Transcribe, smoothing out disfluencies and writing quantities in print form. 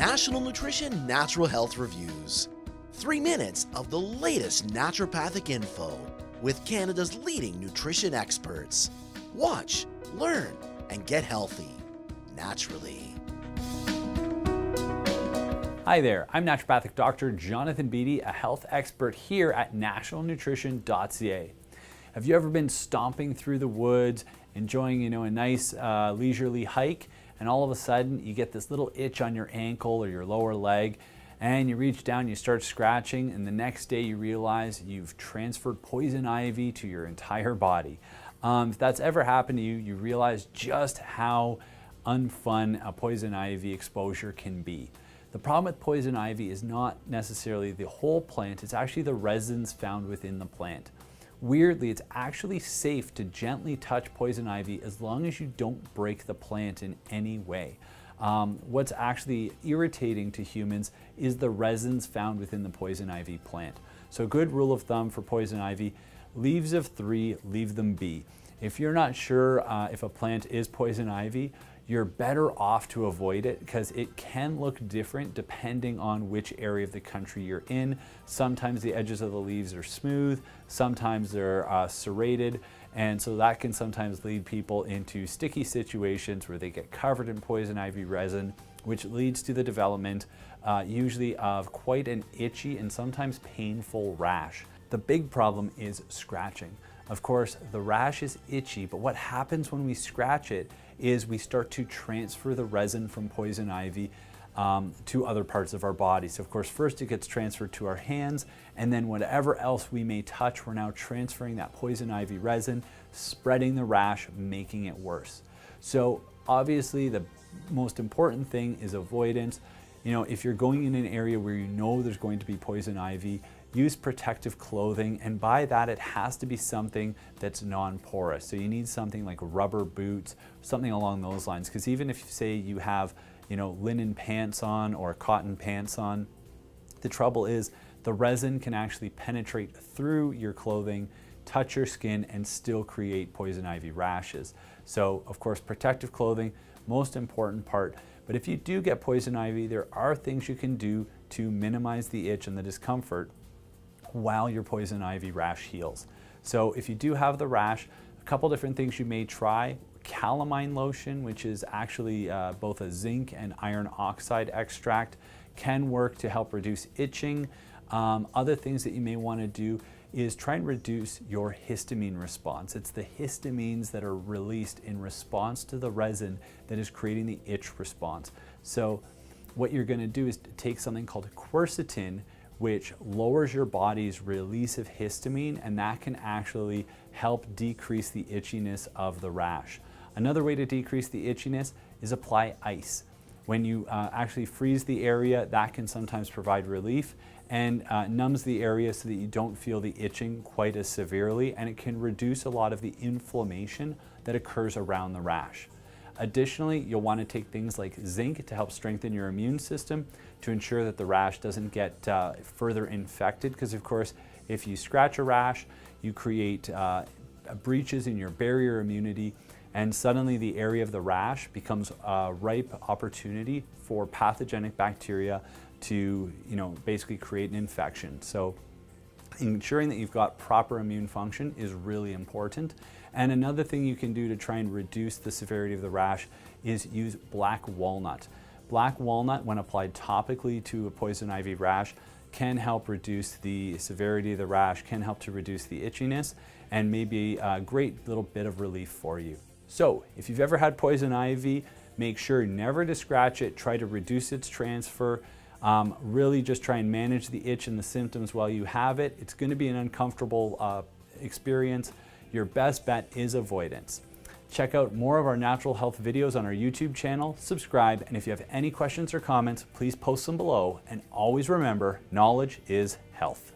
National Nutrition Natural Health Reviews. 3 minutes of the latest naturopathic info with Canada's leading nutrition experts. Watch, learn, and get healthy naturally. Hi there, I'm Naturopathic Doctor Jonathan Beatty, a health expert here at Nationalnutrition.ca. Have you ever been stomping through the woods, enjoying a nice leisurely hike, and all of a sudden you get this little itch on your ankle or your lower leg, and you reach down, you start scratching, and the next day you realize you've transferred poison ivy to your entire body. If that's ever happened to you, you realize just how unfun a poison ivy exposure can be. The problem with poison ivy is not necessarily the whole plant, it's actually the resins found within the plant. Weirdly, it's actually safe to gently touch poison ivy as long as you don't break the plant in any way. What's actually irritating to humans is the resins found within the poison ivy plant. So a good rule of thumb for poison ivy, leaves of 3, leave them be. If you're not sure if a plant is poison ivy, you're better off to avoid it because it can look different depending on which area of the country you're in. Sometimes the edges of the leaves are smooth, sometimes they're serrated, and so that can sometimes lead people into sticky situations where they get covered in poison ivy resin, which leads to the development usually of quite an itchy and sometimes painful rash. The big problem is scratching. Of course, the rash is itchy, but what happens when we scratch it is we start to transfer the resin from poison ivy to other parts of our body. So of course, first it gets transferred to our hands, and then whatever else we may touch, we're now transferring that poison ivy resin, spreading the rash, making it worse. So obviously the most important thing is avoidance. If you're going in an area where you know there's going to be poison ivy, use protective clothing, and by that it has to be something that's non-porous. So you need something like rubber boots, something along those lines, because even if say you have linen pants on or cotton pants on, the trouble is the resin can actually penetrate through your clothing, touch your skin, and still create poison ivy rashes. So of course, protective clothing, most important part. But if you do get poison ivy, there are things you can do to minimize the itch and the discomfort while your poison ivy rash heals. So if you do have the rash, a couple different things you may try. Calamine Lotion, which is actually both a zinc and iron oxide extract, can work to help reduce itching. Other things that you may want to do is try and reduce your histamine response. It's the histamines that are released in response to the resin that is creating the itch response. So what you're going to do is take something called quercetin, which lowers your body's release of histamine, and that can actually help decrease the itchiness of the rash. Another way to decrease the itchiness is apply ice. When you actually freeze the area, that can sometimes provide relief and numbs the area so that you don't feel the itching quite as severely, and it can reduce a lot of the inflammation that occurs around the rash. Additionally, you'll want to take things like zinc to help strengthen your immune system to ensure that the rash doesn't get further infected, because of course, if you scratch a rash, you create breaches in your barrier immunity, and suddenly the area of the rash becomes a ripe opportunity for pathogenic bacteria to basically create an infection. So ensuring that you've got proper immune function is really important. And another thing you can do to try and reduce the severity of the rash is use black walnut. Black walnut, when applied topically to a poison ivy rash, can help reduce the severity of the rash, can help to reduce the itchiness, and maybe a great little bit of relief for you. So if you've ever had poison ivy, make sure never to scratch it, try to reduce its transfer. Really just try and manage the itch and the symptoms while you have it. It's going to be an uncomfortable experience. Your best bet is avoidance. Check out more of our natural health videos on our YouTube channel, subscribe, and if you have any questions or comments, please post them below. And always remember, knowledge is health.